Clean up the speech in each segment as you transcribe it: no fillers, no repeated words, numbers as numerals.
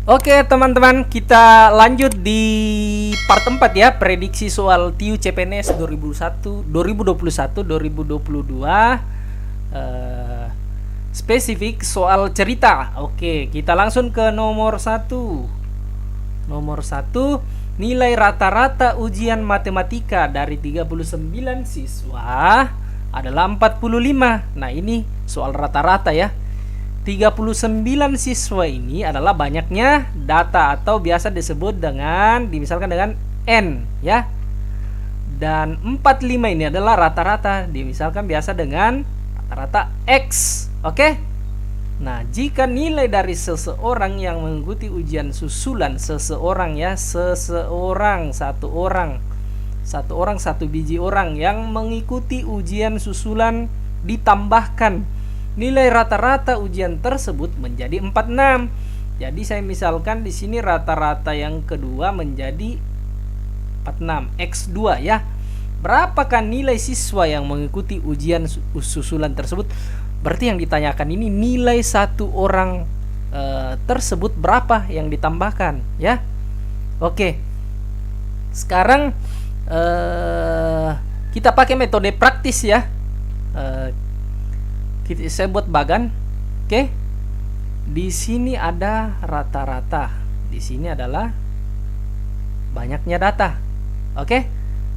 Oke teman-teman, kita lanjut di part 4 ya, prediksi soal TIU CPNS 2021-2022. Spesifik soal cerita. Oke, kita langsung ke nomor 1. Nomor 1, nilai rata-rata ujian matematika dari 39 siswa adalah 45. Nah, ini soal rata-rata ya. 39 siswa ini adalah banyaknya data atau biasa disebut dengan dimisalkan dengan N ya. Dan 45 ini adalah rata-rata, dimisalkan biasa dengan rata-rata X. Oke? Nah, jika nilai dari seseorang yang mengikuti ujian susulan, seseorang ya, seseorang, satu orang, satu biji orang yang mengikuti ujian susulan ditambahkan nilai rata-rata ujian tersebut menjadi 46. Jadi saya misalkan di sini rata-rata yang kedua menjadi 46 X2 ya. Berapakah nilai siswa yang mengikuti ujian susulan tersebut? Berarti yang ditanyakan ini nilai satu orang tersebut berapa yang ditambahkan ya. Oke. Sekarang kita pakai metode praktis ya. Saya buat bagan. Oke. Di sini ada rata-rata. Di sini adalah banyaknya data. Oke.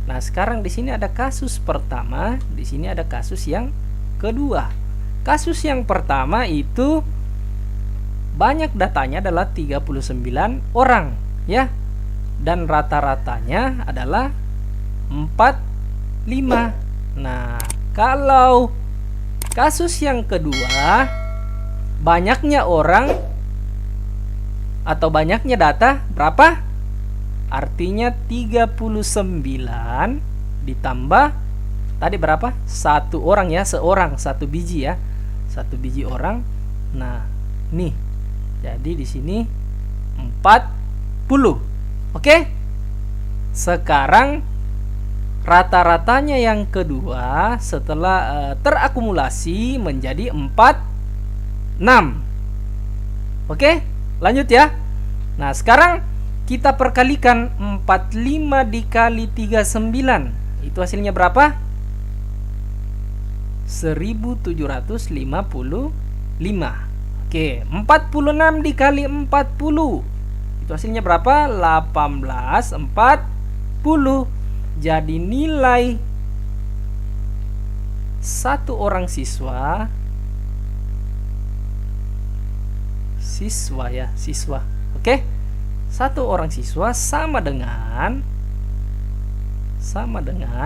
Nah, sekarang di sini ada kasus pertama, di sini ada kasus yang kedua. Kasus yang pertama itu banyak datanya adalah 39 orang, ya. Dan rata-ratanya adalah 45. Nah, kalau kasus yang kedua, banyaknya orang atau banyaknya data berapa? Artinya 39 ditambah tadi berapa? Satu orang ya, seorang, satu biji ya. Satu biji orang. Nah, nih. Jadi di sini 40. Oke? Sekarang rata-ratanya yang kedua setelah terakumulasi menjadi 46. Oke, lanjut ya. Nah, sekarang kita perkalikan 45 dikali 39. Itu hasilnya berapa? 1755. Oke, 46 dikali 40. Itu hasilnya berapa? 1840. Jadi nilai satu orang siswa ya, siswa. Oke? Satu orang siswa sama dengan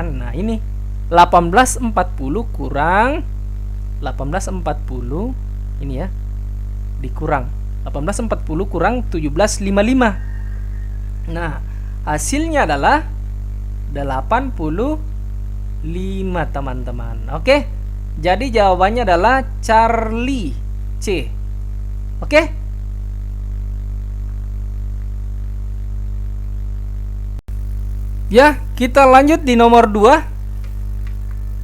nah ini 1840 kurang 1840 ini ya. Dikurang 1840 kurang 1755. Nah, hasilnya adalah 85 teman-teman. Oke. Jadi jawabannya adalah Charlie C. Oke. Ya, kita lanjut di nomor 2.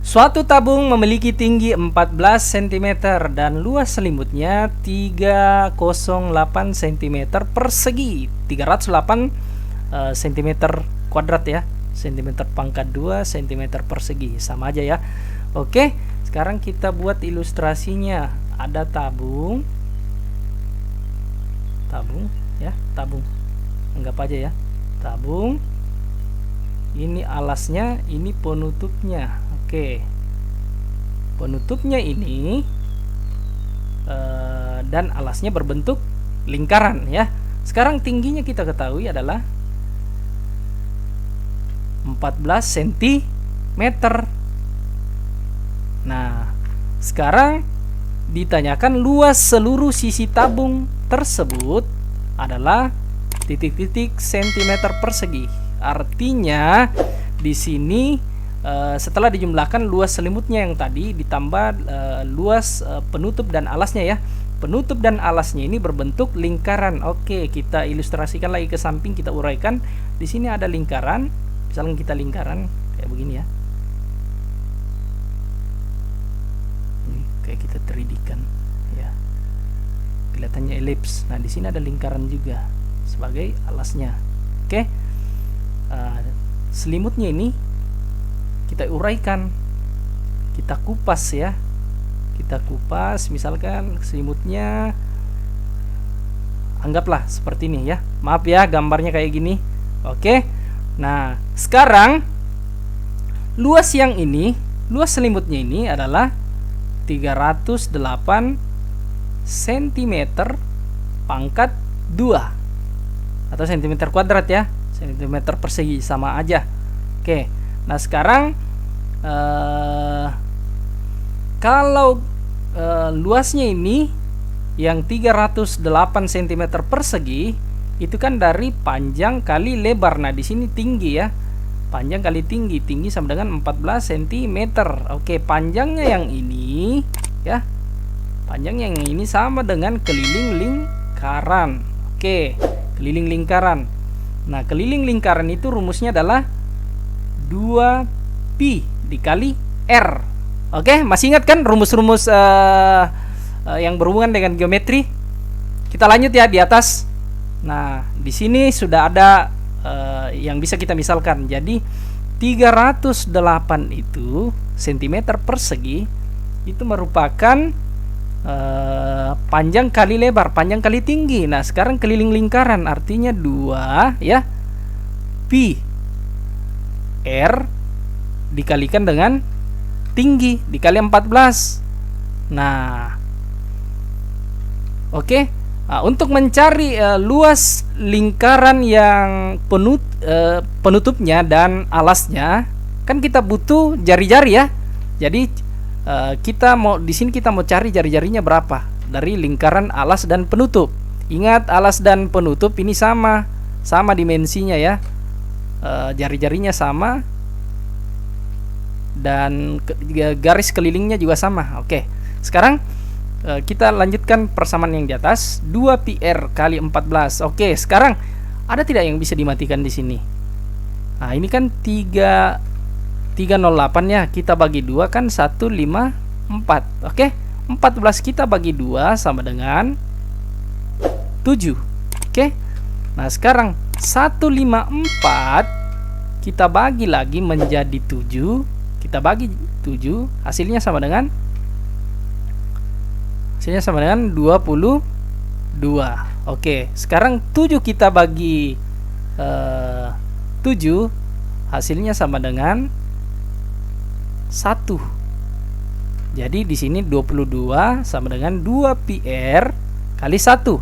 Suatu tabung memiliki tinggi 14 cm dan luas selimutnya 308 cm persegi, 308 cm kuadrat ya. Cm pangkat 2 cm persegi, sama aja ya. Oke, sekarang kita buat ilustrasinya. Ada tabung ya, tabung, anggap aja ya, tabung. Ini alasnya, ini penutupnya. Oke, penutupnya ini dan alasnya berbentuk lingkaran ya. Sekarang tingginya kita ketahui adalah 14 cm. Nah, sekarang ditanyakan luas seluruh sisi tabung tersebut adalah titik-titik cm persegi. Artinya di sini setelah dijumlahkan luas selimutnya yang tadi ditambah luas penutup dan alasnya ya. Penutup dan alasnya ini berbentuk lingkaran. Oke, kita ilustrasikan lagi ke samping, kita uraikan. Di sini ada lingkaran. Misalnya kita lingkaran kayak begini ya. Ini kayak kita 3D kan ya. katanya elips. Nah, di sini ada lingkaran juga sebagai alasnya. Oke. Selimutnya ini kita uraikan, kita kupas ya. Kita kupas, misalkan selimutnya anggaplah seperti ini ya. Maaf ya, gambarnya kayak gini. Oke. Nah, sekarang luas yang ini, luas selimutnya ini adalah 308 cm pangkat 2 atau cm kuadrat ya, cm persegi sama aja. Oke, nah sekarang kalau luasnya ini yang 308 cm persegi itu kan dari panjang kali lebar. Nah, di sini tinggi ya, panjang kali tinggi, tinggi sama dengan 14 cm. Oke, panjangnya yang ini ya, panjangnya yang ini sama dengan keliling lingkaran. Oke, keliling lingkaran. Nah, keliling lingkaran itu rumusnya adalah 2pi dikali R. Oke, masih ingat kan rumus-rumus yang berhubungan dengan geometri? Kita lanjut ya di atas. Nah, di sini sudah ada yang bisa kita misalkan. Jadi 308 itu cm persegi itu merupakan panjang kali lebar, panjang kali tinggi. Nah, sekarang keliling lingkaran artinya 2 ya, pi R dikalikan dengan tinggi dikali 14. Nah, oke. Nah, untuk mencari luas lingkaran yang penutupnya dan alasnya, kan kita butuh jari-jari ya. Jadi kita mau di sini kita mau cari jari-jarinya berapa dari lingkaran alas dan penutup. Ingat, alas dan penutup ini sama dimensinya ya. Jari-jarinya sama dan garis kelilingnya juga sama. Oke. Sekarang kita lanjutkan persamaan yang di atas. 2πr kali 14. Oke, sekarang ada tidak yang bisa dimatikan di sini? Nah, ini kan 308 ya. Kita bagi 2 kan 154. Oke. 14 kita bagi 2 sama dengan 7. Oke. Nah, sekarang 154 kita bagi lagi menjadi 7. Kita bagi 7, hasilnya sama dengan 22. Oke, sekarang 7 kita bagi 7, hasilnya sama dengan 1. Jadi di sini 22 sama dengan 2πr kali 1.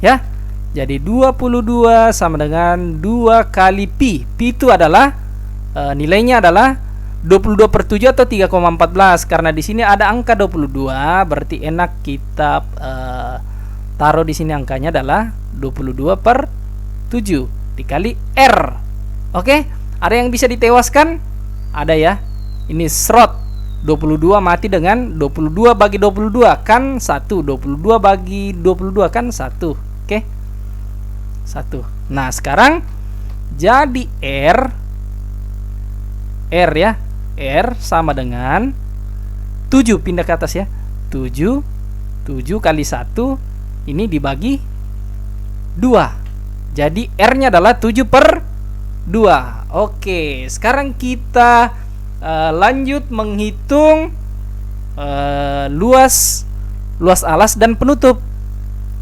Ya. Jadi 22 sama dengan 2 kali pi. Pi itu adalah nilainya adalah 22/7 atau 3,14. Karena di sini ada angka 22, berarti enak kita taruh di sini angkanya adalah 22/7 dikali R. Oke, ada yang bisa ditewaskan? Ada ya. Ini serot 22 mati dengan 22 bagi 22 kan 1. 22 bagi 22 kan 1. Oke. 1. Nah, sekarang jadi R ya. R sama dengan 7, pindah ke atas ya. 7 kali 1 ini dibagi 2. Jadi R-nya adalah 7/2. Oke, sekarang kita lanjut menghitung luas alas dan penutup.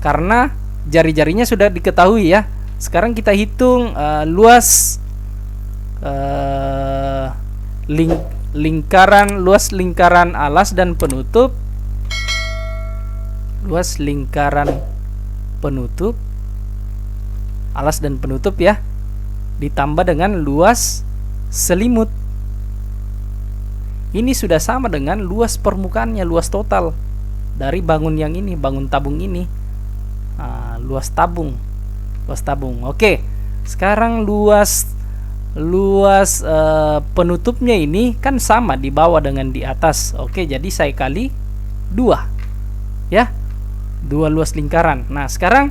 Karena jari-jarinya sudah diketahui ya. Sekarang kita hitung luas luas lingkaran alas dan penutup. Luas lingkaran penutup, alas dan penutup ya, ditambah dengan luas selimut. Ini sudah sama dengan luas permukaannya, luas total dari bangun yang ini, bangun tabung ini. Luas tabung. Oke. Sekarang luas penutupnya ini kan sama di bawah dengan di atas. Oke, jadi saya kali 2 ya, 2 luas lingkaran. Nah, sekarang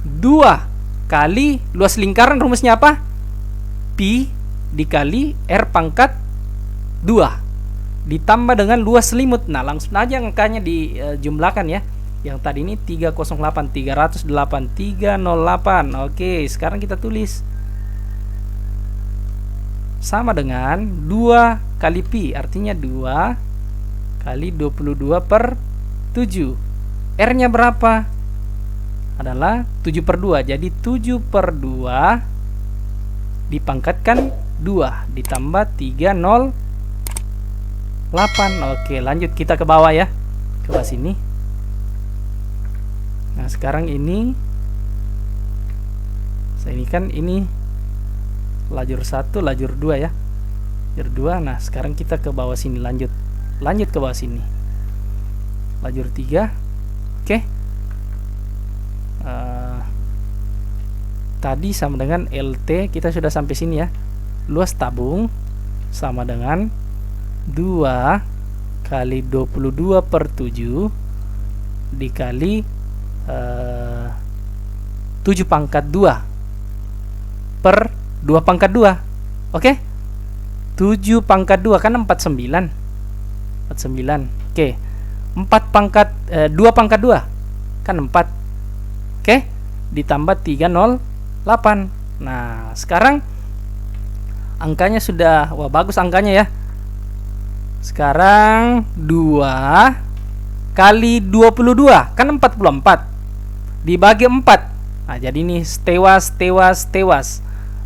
2 kali luas lingkaran rumusnya apa? Pi dikali R pangkat 2 ditambah dengan luas selimut. Nah, langsung aja angkanya dijumlahkan ya. Yang tadi ini 308, 308, 308. Oke, sekarang kita tulis sama dengan 2 kali pi, artinya 2 kali 22 per 7. R nya berapa? Adalah 7 per 2. Jadi 7 per 2 dipangkatkan 2 ditambah 308. Oke, lanjut kita ke bawah ya, ke bawah sini. Nah sekarang ini kan ini lajur 1, lajur 2 ya, lajur 2. Nah sekarang kita ke bawah sini, lanjut ke bawah sini, lajur 3. Oke. Tadi sama dengan LT, kita sudah sampai sini ya. Luas tabung sama dengan 2 kali 22 per 7 dikali 7 pangkat 2 per 2 pangkat 2. Oke? 7 pangkat 2 kan 49. Oke. 2 pangkat 2 kan 4. Oke? Ditambah 308. Nah, sekarang angkanya sudah, wah bagus angkanya ya. Sekarang 2 kali 22 kan 44 dibagi 4. Nah, jadi ini tewas.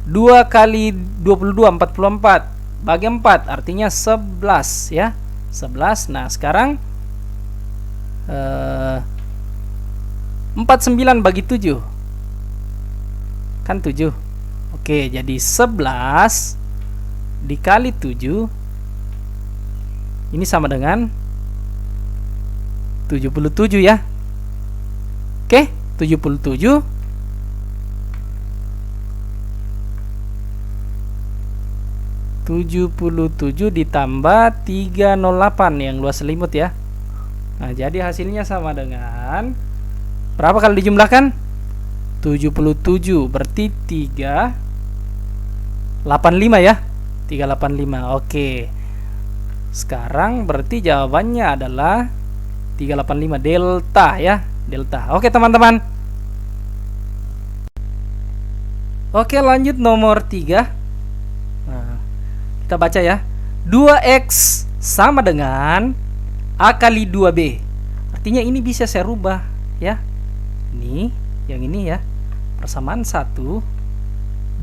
2 kali 22 44 bagi 4 artinya 11 ya. 11. Nah, sekarang 49 bagi 7 kan 7. Oke, jadi 11 dikali 7 ini sama dengan 77 ya. Oke, 77 ditambah 308 yang luas selimut ya. Nah, jadi hasilnya sama dengan berapa kalau dijumlahkan? 77, berarti 385 ya. 385. Oke. Sekarang berarti jawabannya adalah 385 delta ya, delta. Oke, teman-teman. Oke, lanjut nomor 3. Nah, kita baca ya. 2x sama dengan A kali 2B. Artinya ini bisa saya rubah ya. Ini, yang ini ya. Persamaan 1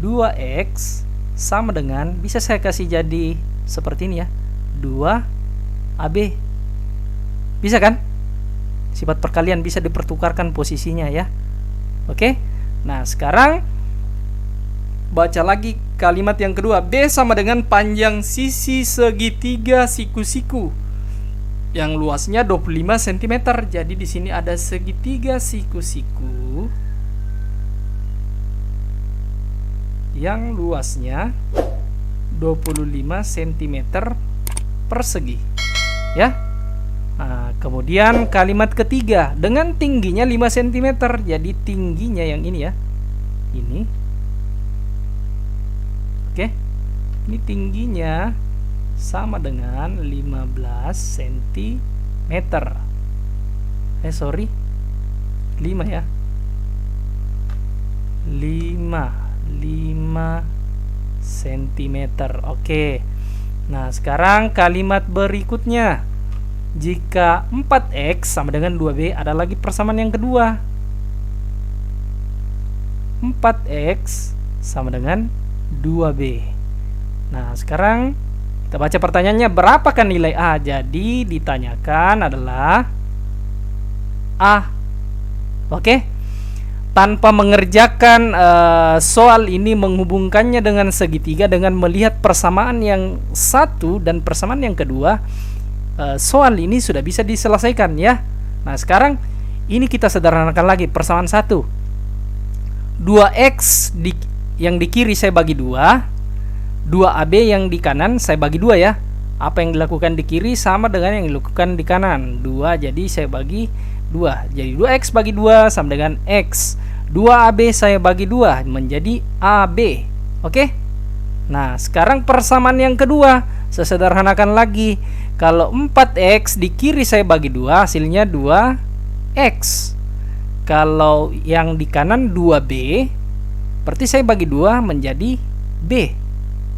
2x sama dengan, bisa saya kasih jadi seperti ini ya, 2AB. Bisa kan? Sifat perkalian bisa dipertukarkan posisinya ya. Oke. Nah, sekarang baca lagi kalimat yang kedua. B sama dengan panjang sisi segitiga siku-siku yang luasnya 25 cm. Jadi di sini ada segitiga siku-siku yang luasnya 25 cm persegi ya. Nah, kemudian kalimat ketiga dengan tingginya 5 cm. Jadi tingginya yang ini ya, ini. Oke, ini tingginya sama dengan 15 cm. 5 ya, 5 cm. Oke. Nah, sekarang kalimat berikutnya. Jika 4x sama dengan 2b, ada lagi persamaan yang kedua. 4x sama dengan 2b. Nah, sekarang kita baca pertanyaannya, berapakah nilai A? Jadi ditanyakan adalah A. Oke. Tanpa mengerjakan soal ini, menghubungkannya dengan segitiga dengan melihat persamaan yang satu dan persamaan yang kedua, soal ini sudah bisa diselesaikan ya. Nah, sekarang ini kita sederhanakan lagi. Persamaan 1, 2x yang di kiri saya bagi 2, 2AB yang di kanan saya bagi 2 ya. Apa yang dilakukan di kiri sama dengan yang dilakukan di kanan, 2, jadi saya bagi 2. Jadi 2x bagi 2 sama dengan x. 2AB saya bagi 2 menjadi AB. Oke. Nah, sekarang persamaan yang kedua, saya sederhanakan lagi. Kalau 4x di kiri saya bagi 2, hasilnya 2 X. Kalau yang di kanan 2B, berarti saya bagi 2 menjadi B.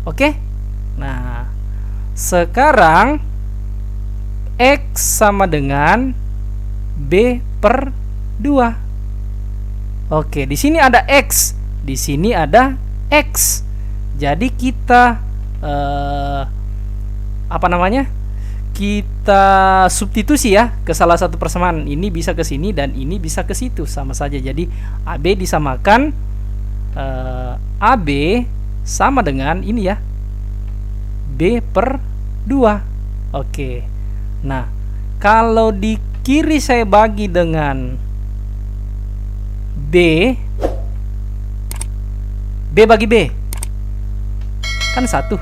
Oke? Nah, sekarang X sama dengan B per 2. Oke, di sini ada X, di sini ada X. Jadi kita kita substitusi ya ke salah satu persamaan. Ini bisa ke sini dan ini bisa ke situ, sama saja. Jadi AB disamakan AB sama dengan ini ya, B per 2. Oke. Nah, kalau di kiri saya bagi dengan B bagi B kan 1.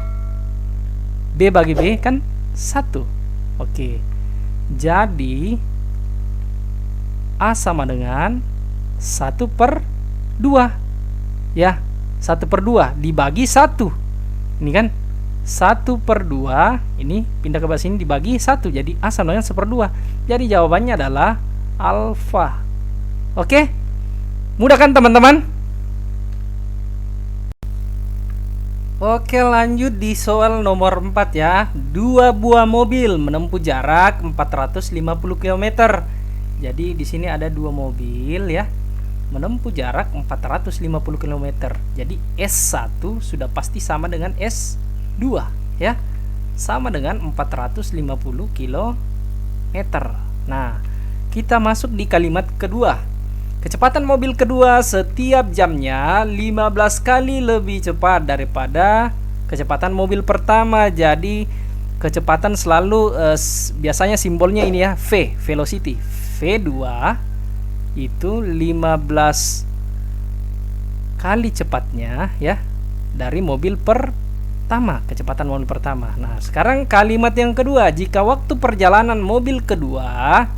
B bagi B kan 1. Oke, jadi A sama dengan 1 per 2 ya, 1 per 2 dibagi 1. Ini kan 1 per 2, ini pindah ke bawah sini dibagi 1, jadi A sama dengan 1 per 2. Jadi jawabannya adalah alfa. Oke, mudah kan teman-teman? Oke, lanjut di soal nomor 4 ya. 2 buah mobil menempuh jarak 450 km. Jadi di sini ada 2 mobil ya, menempuh jarak 450 km. Jadi S1 sudah pasti sama dengan S2 ya. Sama dengan 450 km. Nah, kita masuk di kalimat kedua. Kecepatan mobil kedua setiap jamnya 15 kali lebih cepat daripada kecepatan mobil pertama. Jadi kecepatan selalu biasanya simbolnya ini ya, V, velocity. V2 itu 15 kali cepatnya ya dari mobil pertama, kecepatan mobil pertama. Nah, sekarang kalimat yang kedua, jika waktu perjalanan mobil kedua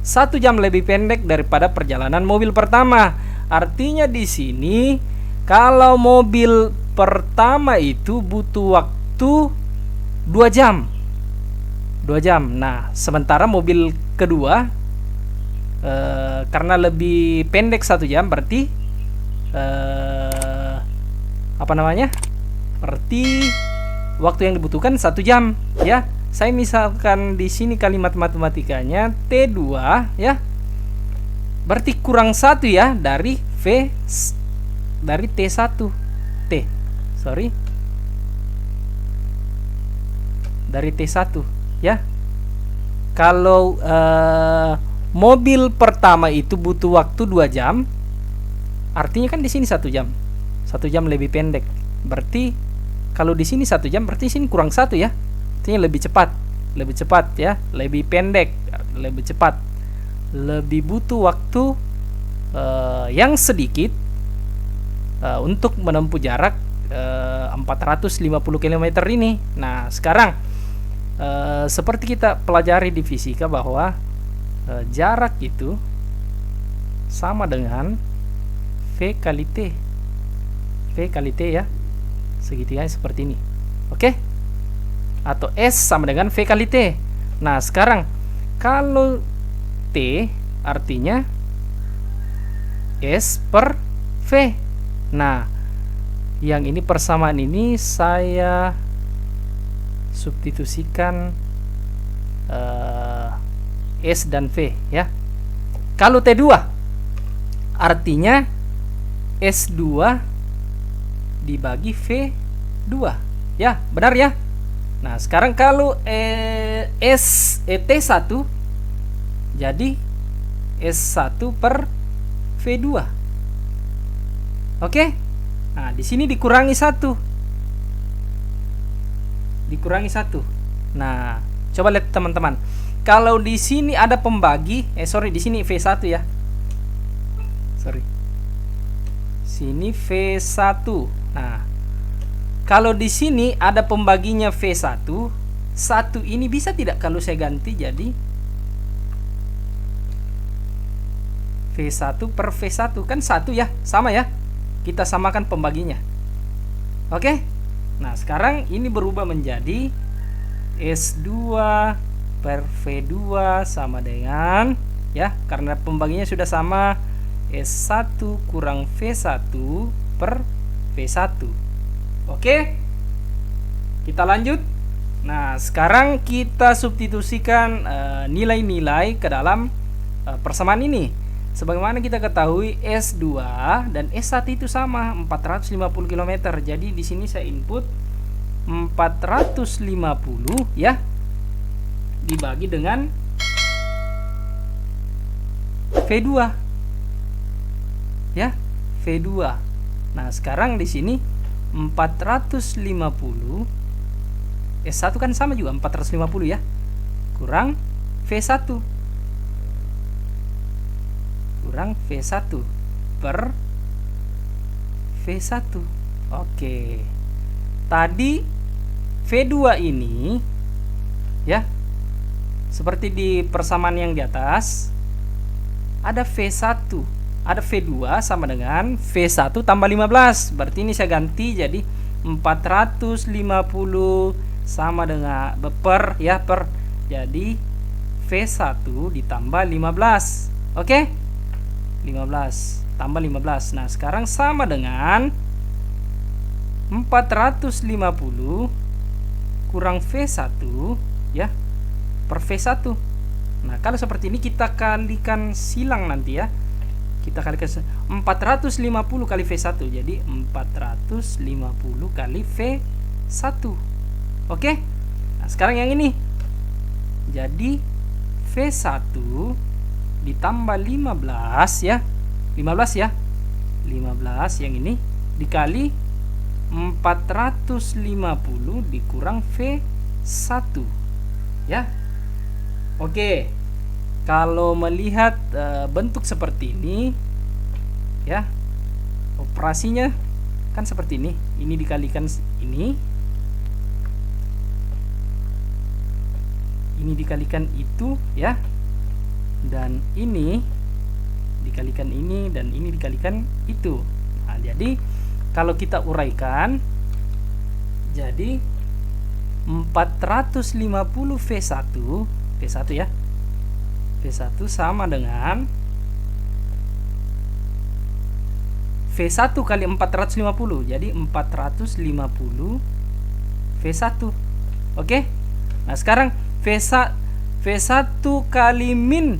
1 jam lebih pendek daripada perjalanan mobil pertama. Artinya di sini kalau mobil pertama itu butuh waktu 2 jam. 2 jam. Nah, sementara mobil kedua karena lebih pendek 1 jam berarti berarti waktu yang dibutuhkan 1 jam ya. Saya misalkan di sini kalimat matematikanya T2 ya. Berarti kurang 1 ya dari T1. Dari T1 ya. Kalau mobil pertama itu butuh waktu 2 jam, artinya kan di sini 1 jam. 1 jam lebih pendek. Berarti kalau di sini 1 jam, berarti sini kurang 1 ya. Artinya lebih cepat ya, lebih pendek, lebih cepat, lebih butuh waktu yang sedikit untuk menempuh jarak 450 km ini. Nah, sekarang seperti kita pelajari di fisika bahwa jarak itu sama dengan V kali T. V kali T ya, segitiganya seperti ini. Oke? Atau S sama dengan V kali T. Nah, sekarang kalau T artinya S per V. Nah, yang ini persamaan ini saya substitusikan S dan V ya. Kalau T2 artinya S2 dibagi V2 ya, benar ya. Nah, sekarang kalau T1 jadi S1 per V2. Oke? Nah, di sini dikurangi 1. Dikurangi 1. Nah, coba lihat teman-teman. Kalau di sini ada pembagi, di sini V1 ya. Sini V1. Nah, kalau di sini ada pembaginya V1, 1 ini bisa tidak kalau saya ganti jadi V1 per V1 kan 1 ya, sama ya. Kita samakan pembaginya. Oke? Nah, sekarang ini berubah menjadi S2 per V2 sama dengan ya, karena pembagiannya sudah sama, S1 kurang V1 per V1. Oke, kita lanjut. Nah, sekarang kita substitusikan nilai-nilai ke dalam persamaan ini. Sebagaimana kita ketahui S2 dan S1 itu sama 450 km. Jadi di sini saya input 450 ya, dibagi dengan V2 ya, V2. Nah, sekarang di sini 450 S1 kan sama juga 450 ya, kurang V1 per V1. Oke. Tadi V2 ini ya, seperti di persamaan yang di atas, ada V1, ada V2 sama dengan V1 tambah 15. Berarti ini saya ganti jadi 450 sama dengan per jadi V1 ditambah 15. Oke? 15 tambah 15. Nah, sekarang sama dengan 450 kurang V1 ya, per V1. Nah, kalau seperti ini kita kalikan silang nanti ya. Kita kalikan 450 kali V1, jadi 450 kali V1. Oke? Nah, sekarang yang ini. Jadi V1 ditambah 15 ya. 15 ya. 15 yang ini dikali 450 dikurang V1 ya. Oke. Kalau melihat bentuk seperti ini ya, operasinya kan seperti ini. Ini dikalikan ini. Ini dikalikan itu ya. Dan ini dikalikan ini, dan ini dikalikan itu. Nah, jadi kalau kita uraikan, jadi 450 V1 ya, V1 sama dengan V1 kali 450, jadi 450 V1. Oke. Nah, sekarang V1 kali min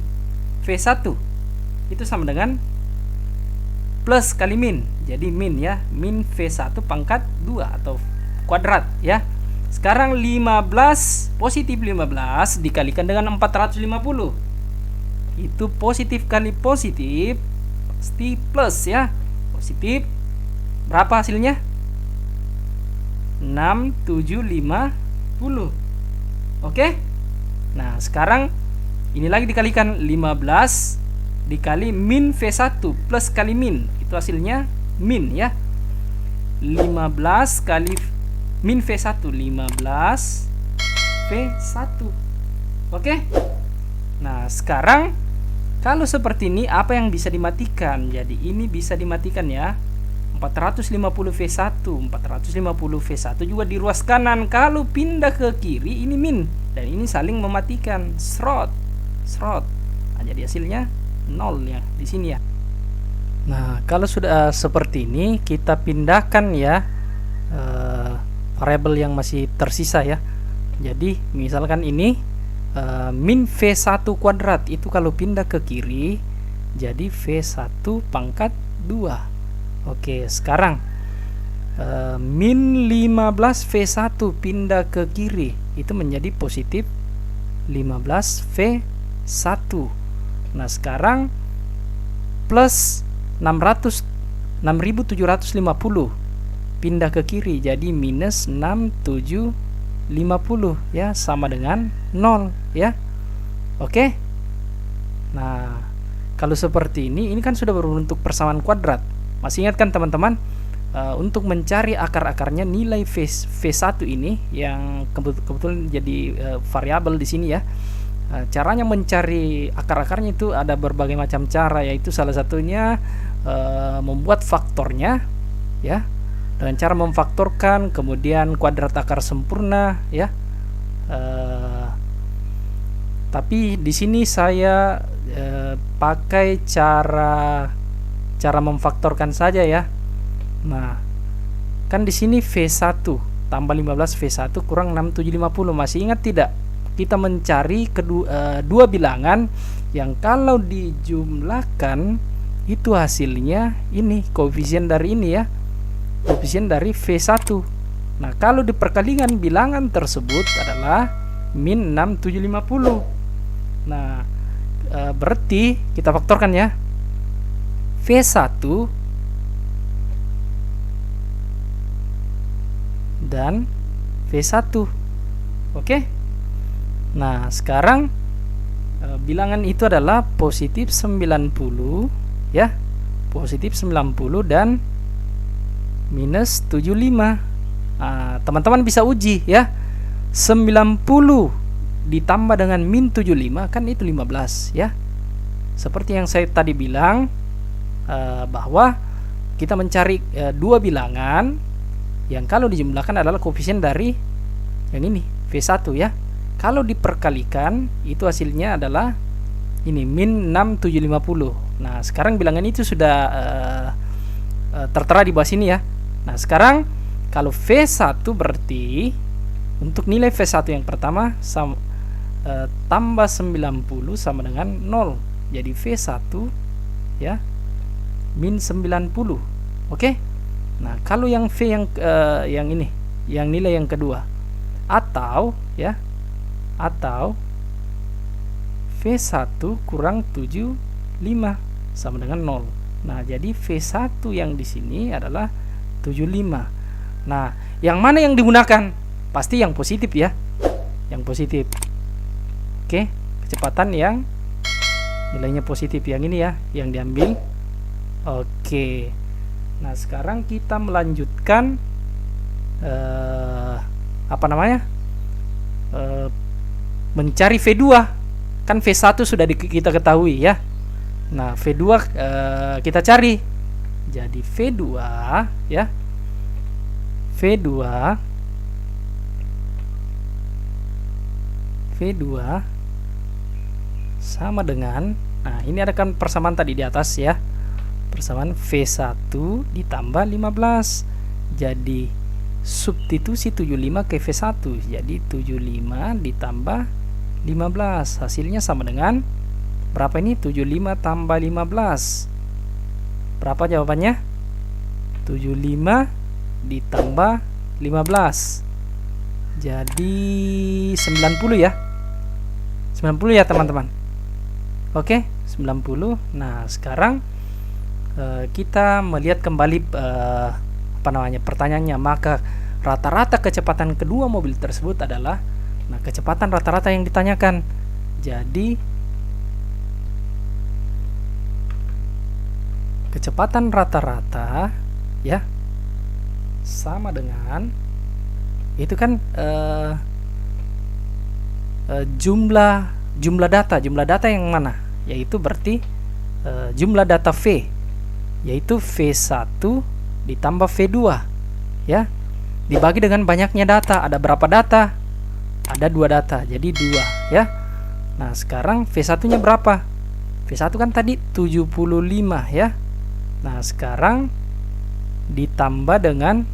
V1 itu sama dengan plus kali min. Jadi min ya, min V1 pangkat 2 atau kuadrat ya. Sekarang 15, positif 15 dikalikan dengan 450. Itu positif kali positif pasti plus ya. Positif berapa hasilnya? 6750. Oke? Nah, sekarang ini lagi dikalikan 15 dikali min V1 plus kali min, itu hasilnya min ya. 15 kali min V1, 15 V1. Oke. Nah, sekarang kalau seperti ini apa yang bisa dimatikan? Jadi ini bisa dimatikan ya. 450 V1, 450 V1 juga di ruas kanan. Kalau pindah ke kiri ini min, dan ini saling mematikan. Srot. Nah, jadi hasilnya 0 ya di sini ya. Nah, kalau sudah seperti ini kita pindahkan ya variabel yang masih tersisa ya. Jadi misalkan ini min V1 kuadrat itu kalau pindah ke kiri jadi V1 pangkat 2. Oke, sekarang min 15 V1 pindah ke kiri itu menjadi positif 15 V1. Nah, sekarang plus 6750 pindah ke kiri jadi minus 6750 ya, sama dengan 0 ya. Oke. Nah, kalau seperti ini kan sudah berbentuk persamaan kuadrat. Masih ingat kan teman-teman, untuk mencari akar-akarnya nilai V1 ini yang kebetulan jadi variabel di sini ya. Caranya mencari akar-akarnya itu ada berbagai macam cara, yaitu salah satunya membuat faktornya ya, dengan cara memfaktorkan kemudian kuadrat akar sempurna ya. Tapi di sini saya pakai cara memfaktorkan saja ya. Nah, kan di sini V1 tambah 15 V1 kurang 6750. Masih ingat tidak? Kita mencari dua bilangan yang kalau dijumlahkan itu hasilnya ini, koefisien dari ini ya. Koefisien dari V1. Nah, kalau diperkalikan bilangan tersebut adalah min 6750. Nah, berarti kita faktorkan ya. V1 dan V1. Oke. Nah, sekarang bilangan itu adalah positif 90 ya. Positif 90 dan minus 75. Teman-teman bisa uji ya. 90 ditambah dengan min 75 kan itu 15 ya. Seperti yang saya tadi bilang, bahwa kita mencari dua bilangan yang kalau dijumlahkan adalah koefisien dari yang ini V1 ya. Kalau diperkalikan itu hasilnya adalah ini min 6750. Nah, sekarang bilangan itu sudah tertera di bawah sini ya. Nah, sekarang kalau V1 berarti untuk nilai V1 yang pertama tambah 90 sama dengan 0. Jadi V1 ya min 90. Oke. Nah, kalau yang V yang ini, yang nilai yang kedua atau ya, atau V1 kurang 75 sama dengan 0. Nah, jadi V1 yang di sini adalah 75. Nah, yang mana yang digunakan? Pasti yang positif ya. Yang positif. Oke, kecepatan yang nilainya positif yang ini ya, yang diambil. Oke. Nah, sekarang kita melanjutkan mencari V2. Kan V1 sudah kita ketahui ya. Nah, V2 kita cari. Jadi V2 ya. V2 sama dengan, nah ini ada kan persamaan tadi di atas ya, persamaan V1 ditambah 15. Jadi substitusi 75 ke V1, jadi 75 ditambah 15, hasilnya sama dengan berapa ini? 75 tambah 15, berapa jawabannya? 75 ditambah 15, jadi 90 ya. 90 ya teman-teman. Oke, 90. Nah, sekarang kita melihat kembali pertanyaannya. Maka rata-rata kecepatan kedua mobil tersebut adalah, nah, kecepatan rata-rata yang ditanyakan. Jadi kecepatan rata-rata ya sama dengan itu kan jumlah data yang mana, yaitu berarti jumlah data V, yaitu V1 ditambah V2 ya, dibagi dengan banyaknya data. Ada berapa data? Ada 2 data, jadi 2 ya. Nah, sekarang V1 nya berapa? V1 kan tadi 75 ya. Nah, sekarang ditambah dengan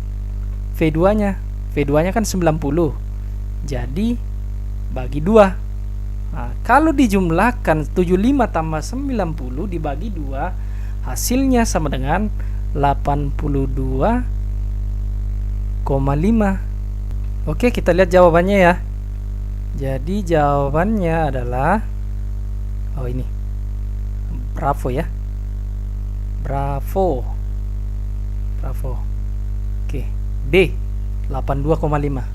V2 nya. V2 nya kan 90, jadi bagi 2. Nah, kalau dijumlahkan 75 tambah 90 dibagi 2, hasilnya sama dengan 82,5. Oke, kita lihat jawabannya ya. Jadi jawabannya adalah, oh ini, bravo ya, bravo. Oke, B 82,5.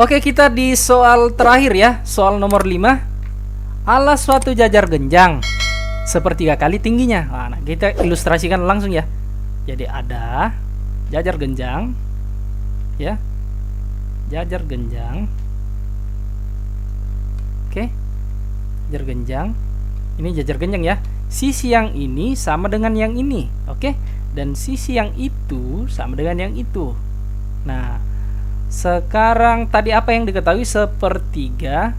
Oke, kita di soal terakhir ya, soal nomor 5. Alas suatu jajar genjang sepertiga kali tingginya. Nah, kita ilustrasikan langsung ya. Jadi ada jajar genjang ya, jajar genjang. Oke, jajar genjang. Ini jajar genjang ya. Sisi yang ini sama dengan yang ini, oke? Dan sisi yang itu sama dengan yang itu. Nah, Sekarang tadi apa yang diketahui sepertiga?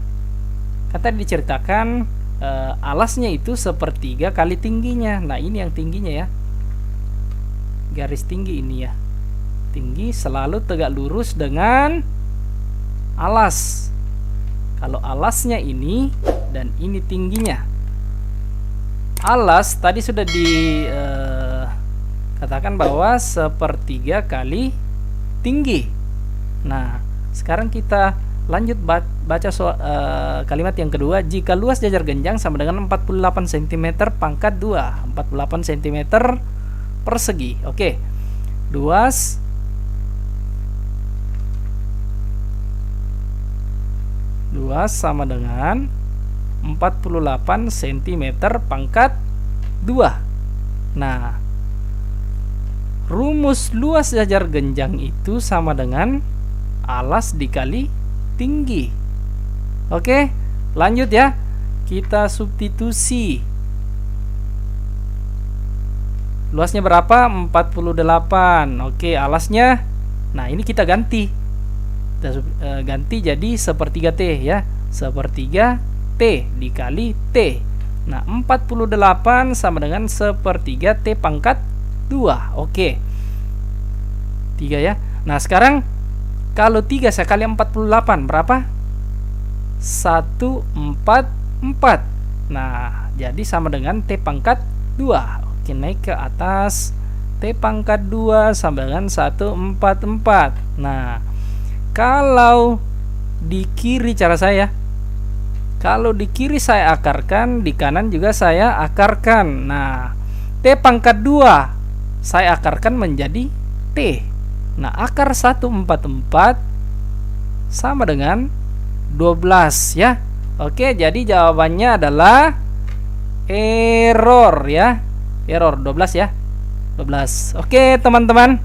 Kan tadi diceritakan alasnya itu sepertiga kali tingginya. Nah ini yang tingginya ya, garis tinggi ini ya. Tinggi selalu tegak lurus dengan alas. Kalau alasnya ini dan ini tingginya. Alas tadi sudah dikatakan bahwa sepertiga kali tinggi. Nah, sekarang kita lanjut baca kalimat yang kedua. Jika luas jajar genjang sama dengan 48 cm pangkat 2, 48 cm persegi. Oke. Luas sama dengan 48 cm pangkat 2. Nah, rumus luas jajar genjang itu sama dengan alas dikali tinggi. Oke, lanjut ya. Kita substitusi. Luasnya berapa? 48. Oke, alasnya. Nah, ini kita ganti. Kita ganti jadi sepertiga T ya. Sepertiga T dikali T. Nah, 48 sama dengan sepertiga T pangkat 2. Oke. 3 ya. Nah, sekarang kalau 3 saya kali 48 berapa? 144. Nah, jadi sama dengan T pangkat 2. Oke, naik ke atas. T pangkat 2 sama dengan 144. Nah, kalau di kiri cara saya, kalau di kiri saya akarkan, di kanan juga saya akarkan. Nah, T pangkat 2 saya akarkan menjadi T. Nah, akar 144 sama dengan 12 ya. Oke, jadi jawabannya adalah error ya. Error 12 ya. 12. Oke, teman-teman.